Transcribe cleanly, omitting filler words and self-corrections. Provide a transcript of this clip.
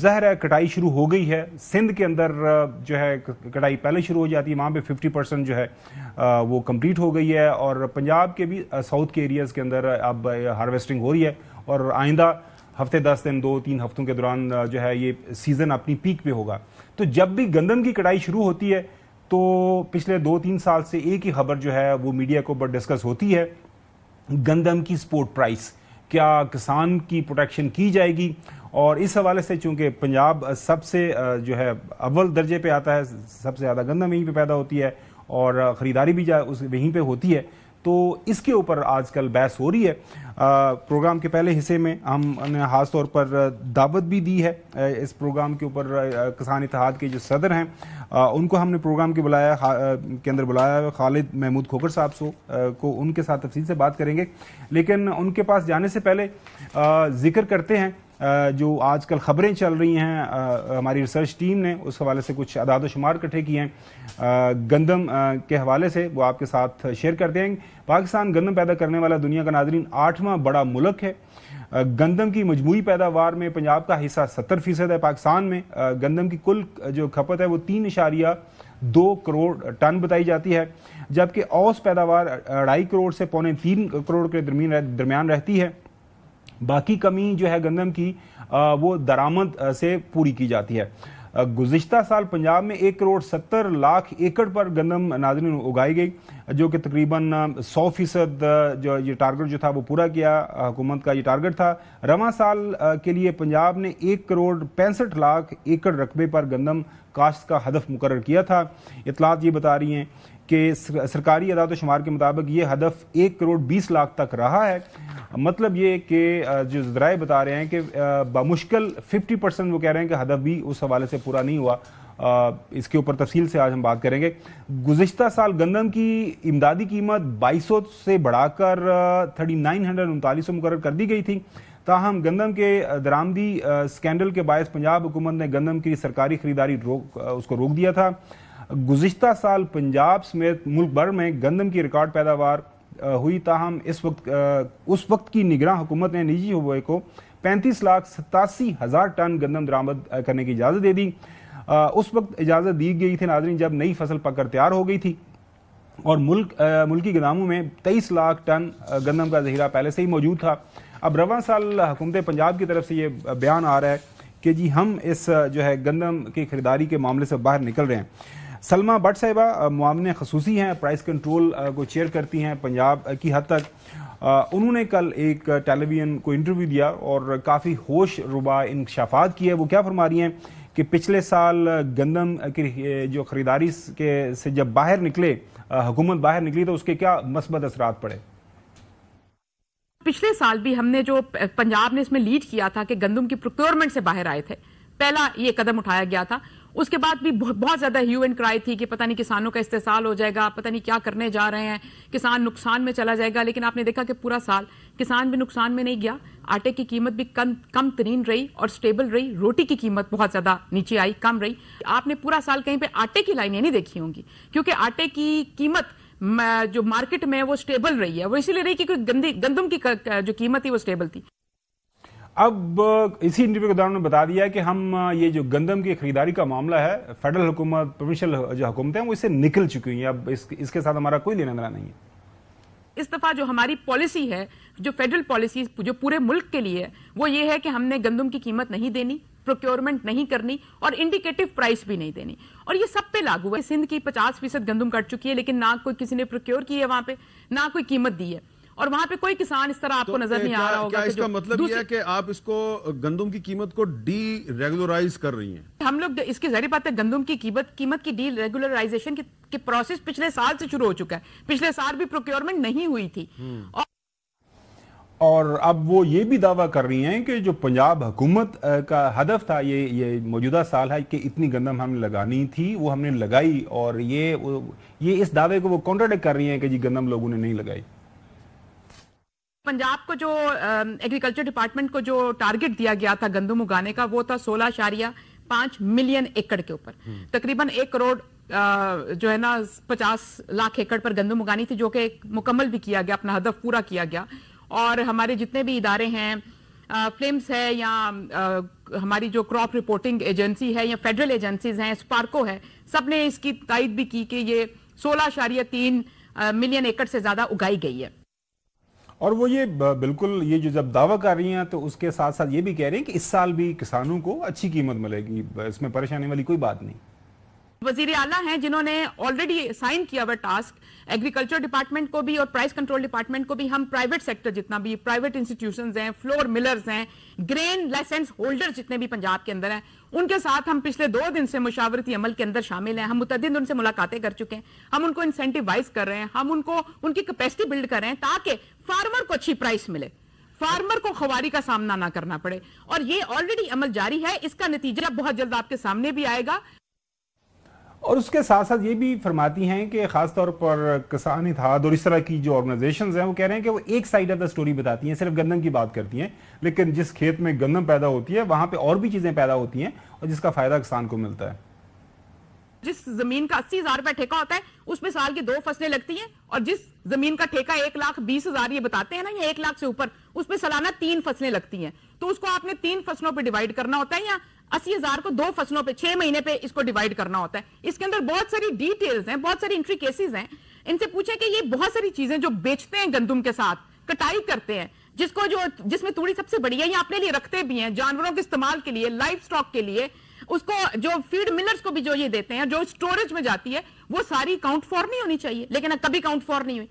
ظاہر ہے کٹائی شروع ہو گئی ہے. سندھ کے اندر جو ہے کٹائی پہلے شروع ہو جاتی ہے, وہاں پہ 50% جو ہے وہ کمپلیٹ ہو گئی ہے, اور پنجاب کے بھی ساؤتھ کے ایریاز کے اندر اب ہارویسٹنگ ہو رہی ہے, اور آئندہ ہفتے 10 دن 2-3 ہفتوں کے دوران جو ہے یہ سیزن اپنی پیک پہ ہوگا. تو جب بھی گندم کی کٹائی شروع ہوتی ہے تو پچھلے 2-3 سال سے ایک ہی خبر جو ہے وہ میڈیا کے اوپر ڈسکس ہوتی ہے, گندم کی سپورٹ پرائس, کیا کسان کی پروٹیکشن کی جائے گی. اور اس حوالے سے چونکہ پنجاب سب سے جو ہے اول درجے پہ آتا ہے, سب سے زیادہ گندم یہیں پہ پیدا ہوتی ہے اور خریداری بھی وہیں پہ ہوتی ہے, تو اس کے اوپر آج کل بحث ہو رہی ہے. پروگرام کے پہلے حصے میں ہم نے خاص طور پر دعوت بھی دی ہے اس پروگرام کے اوپر. کسان اتحاد کے جو صدر ہیں ان کو ہم نے پروگرام کے اندر بلایا, خالد محمود کھوکھر صاحب کو, ان کے ساتھ تفصیل سے بات کریں گے. لیکن ان کے پاس جانے سے پہلے ذکر کرتے ہیں جو آج کل خبریں چل رہی ہیں, ہماری ریسرچ ٹیم نے اس حوالے سے کچھ اعداد و شمار اکٹھے کیے ہیں گندم کے حوالے سے, وہ آپ کے ساتھ شیئر کر دیں گے. پاکستان گندم پیدا کرنے والا دنیا کا ناظرین 8واں بڑا ملک ہے. گندم کی مجموعی پیداوار میں پنجاب کا حصہ 70% ہے. پاکستان میں گندم کی کل جو کھپت ہے وہ 3.2 کروڑ ٹن بتائی جاتی ہے, جبکہ اوس پیداوار 2.5 کروڑ سے 3.25 کروڑ کے درمیان رہتی ہے. باقی کمی جو ہے گندم کی وہ درآمد سے پوری کی جاتی ہے. گزشتہ سال پنجاب میں 1 کروڑ 70 لاکھ ایکڑ پر گندم ناظرین اگائی گئی, جو کہ تقریباً 100% جو یہ ٹارگٹ جو تھا وہ پورا کیا. حکومت کا یہ ٹارگٹ تھا. رواں سال کے لیے پنجاب نے 1 کروڑ 65 لاکھ ایکڑ رقبے پر گندم کاشت کا ہدف مقرر کیا تھا. اطلاعات یہ بتا رہی ہیں کہ سرکاری اعداد و شمار کے مطابق یہ ہدف 1 کروڑ 20 لاکھ تک رہا ہے. مطلب یہ کہ جو ذرائع بتا رہے ہیں کہ بمشکل 50% وہ کہہ رہے ہیں کہ ہدف بھی اس حوالے سے پورا نہیں ہوا. اس کے اوپر تفصیل سے آج ہم بات کریں گے. گزشتہ سال گندم کی امدادی قیمت 2200 سے بڑھا کر 3939 مقرر کر دی گئی تھی. تاہم گندم کے درآمدی سکینڈل کے باعث پنجاب حکومت نے گندم کی سرکاری خریداری اس کو روک دیا تھا. گزشتہ سال پنجاب سمیت ملک بھر میں گندم کی ریکارڈ پیداوار ہوئی, تاہم اس وقت کی نگراں حکومت نے نجی شعبے کو 35,87,000 ٹن گندم درآمد کرنے کی اجازت دے دی. اس وقت اجازت دی گئی تھی ناظرین جب نئی فصل پک کر تیار ہو گئی تھی, اور ملکی گوداموں میں 23 لاکھ ٹن گندم کا ذخیرہ پہلے سے ہی موجود تھا. اب رواں سال حکومت پنجاب کی طرف سے یہ بیان آ رہا ہے کہ جی ہم اس جو ہے گندم کی خریداری کے معاملے سے باہر نکل رہے ہیں. سلمہ بٹ صاحبہ معاون خصوصی ہیں, پرائس کنٹرول کو چیئر کرتی ہیں پنجاب کی حد تک. انہوں نے کل ایک ٹیلی ویژن کو انٹرویو دیا اور کافی ہوش ربا انکشافات کیے. وہ کیا فرما رہی ہیں کہ پچھلے سال گندم کی جو خریداری سے جب باہر نکلے, حکومت باہر نکلی, تو اس کے کیا مثبت اثرات پڑے. پچھلے سال بھی ہم نے جو پنجاب نے اس میں لیڈ کیا تھا کہ گندم کی پروکیورمنٹ سے باہر آئے تھے, پہلا یہ قدم اٹھایا گیا تھا. اس کے بعد بھی بہت زیادہ ہیو اینڈ کرائی تھی کہ پتہ نہیں کسانوں کا استحصال ہو جائے گا, پتہ نہیں کیا کرنے جا رہے ہیں, کسان نقصان میں چلا جائے گا. لیکن آپ نے دیکھا کہ پورا سال کسان بھی نقصان میں نہیں گیا, آٹے کی قیمت بھی کم ترین رہی اور سٹیبل رہی. روٹی کی قیمت بہت زیادہ نیچے آئی, کم رہی. آپ نے پورا سال کہیں پہ آٹے کی لائنیں نہیں دیکھی ہوں گی, کیونکہ آٹے کی قیمت جو مارکیٹ میں وہ سٹیبل رہی ہے. وہ اسی لیے رہی کہ گندم کی جو قیمت تھی وہ سٹیبل تھی. اب اسی انٹرویو کے دوران نے بتا دیا کہ ہم یہ جو گندم کی خریداری کا معاملہ ہے, فیڈرل حکومت, پروونشل جو حکومتیں ہیں وہ اس سے نکل چکی ہیں. اب اس کے ساتھ ہمارا کوئی لینا دینا نہیں ہے. اس دفعہ جو ہماری پالیسی ہے, جو فیڈرل پالیسی جو پورے ملک کے لیے ہے, وہ یہ ہے کہ ہم نے گندم کی قیمت نہیں دینی, پروکیورمنٹ نہیں کرنی, اور انڈیکیٹو پرائس بھی نہیں دینی. اور یہ سب پہ لاگو ہے. سندھ کی 50% گندم کٹ چکی ہے, لیکن نہ کوئی کسی نے پروکیور کی ہے وہاں پہ, نہ کوئی قیمت دی ہے. اور وہاں پہ کوئی کسان اس طرح آپ کو نظر نہیں آ رہا ہوگا. کیا اس کا مطلب یہ ہے کہ آپ اس کو گندم کی قیمت کو ڈی ریگولرائز کر رہی ہیں؟ ہم لوگ اس کی ظاہر بات ہے گندم کی قیمت کی ڈی ریگولرائزیشن کی پروسیس پچھلے سال سے شروع ہو چکا ہے. پچھلے سال بھی پروکیورمنٹ نہیں ہوئی تھی. اور اب وہ یہ بھی دعویٰ کر رہی ہیں کہ جو پنجاب حکومت کا ہدف تھا یہ موجودہ سال ہے کہ اتنی گندم ہم نے لگانی تھی, وہ ہم نے لگائی. اور یہ اس دعوے کو وہ کانٹراڈکٹ کر رہی ہیں کہ جی گندم لوگوں نے نہیں لگائی. پنجاب کو جو ایگریکلچر ڈپارٹمنٹ کو جو ٹارگٹ دیا گیا تھا گندم اگانے کا, وہ تھا 16.5 ملین ایکڑ کے اوپر. تقریباً 1 کروڑ جو ہے نا 50 لاکھ ایکڑ پر گندم اگانی تھی, جو کہ مکمل بھی کیا گیا, اپنا ہدف پورا کیا گیا. اور ہمارے جتنے بھی ادارے ہیں, فلمز ہے یا ہماری جو کراپ رپورٹنگ ایجنسی ہے یا فیڈرل ایجنسیز ہیں، اسپارکو ہے، سب نے اس کی تائید بھی کی کہ یہ 16.3 ملین ایکڑ سے زیادہ اگائی گئی ہے. اور وہ یہ بالکل یہ جو جب دعویٰ کر رہی ہیں تو اس کے ساتھ ساتھ یہ بھی کہہ رہے ہیں کہ اس سال بھی کسانوں کو اچھی قیمت ملے گی، اس میں پریشانی والی کوئی بات نہیں. وزیر اعلیٰ ہیں جنہوں نے آلریڈی سائن کیا ہوا ٹاسک ایگریکلچر ڈپارٹمنٹ کو بھی اور پرائس کنٹرول ڈپارٹمنٹ کو بھی. ہم پرائیویٹ سیکٹر جتنا بھی پرائیویٹ انسٹیٹیوشنز ہیں، فلور ملرز ہیں، گرین لائسنس ہولڈر جتنے بھی پنجاب کے اندر ہیں، ان کے ساتھ ہم پچھلے 2 دن سے مشاورتی عمل کے اندر شامل ہیں. ہم متعدد ان سے ملاقاتیں کر چکے ہیں. ہم ان کو انسینٹیوائز کر رہے ہیں، ہم ان کو ان کی کیپیسٹی بلڈ کر رہے ہیں تاکہ فارمر کو اچھی پرائس ملے، فارمر کو خواری کا سامنا نہ کرنا پڑے. اور یہ آلریڈی عمل جاری ہے. اس کا نتیجہ بہت جلد آپ کے سامنے بھی آئے گا. اور اس کے ساتھ ساتھ یہ بھی فرماتی ہیں کہ خاص طور پر کسان اتحاد اور اس طرح کی جو آرگنائزیشنز ہیں وہ کہہ رہے ہیں کہ وہ ایک سائیڈ آف دا سٹوری بتاتی ہیں، صرف گندم کی بات کرتی ہیں، لیکن جس کھیت میں گندم پیدا ہوتی ہے وہاں پہ اور بھی چیزیں پیدا ہوتی ہیں اور جس کا فائدہ کسان کو ملتا ہے. جس زمین کا 80,000 روپے ٹھیکہ ہوتا ہے اس میں سال کی 2 فصلیں لگتی ہیں، اور جس زمین کا ٹھیکہ 1,20,000 یہ بتاتے ہیں نا، یا 1 لاکھ سے اوپر، اس میں سالانہ 3 فصلیں لگتی ہیں. تو اس کو آپ نے 3 فصلوں پہ ڈیوائیڈ کرنا ہوتا ہے، یا 80,000 کو 2 فصلوں پہ 6 مہینے پہ اس کو ڈیوائیڈ کرنا ہوتا ہے. اس کے اندر بہت ساری ڈیٹیلز ہیں، بہت ساری انٹری کیسز ہیں. ان سے پوچھیں کہ یہ بہت ساری چیزیں جو بیچتے ہیں گندم کے ساتھ، کٹائی کرتے ہیں، جس میں توڑی سب سے بڑی ہے، یا اپنے لیے رکھتے بھی ہیں جانوروں کے استعمال کے لیے، لائف سٹاک کے لیے، اس کو جو فیڈ ملرز کو بھی جو یہ دیتے ہیں، جو سٹوریج میں جاتی ہے، وہ ساری کاؤنٹ فور نہیں ہونی چاہیے، لیکن کبھی کاؤنٹ فور نہیں ہوئی.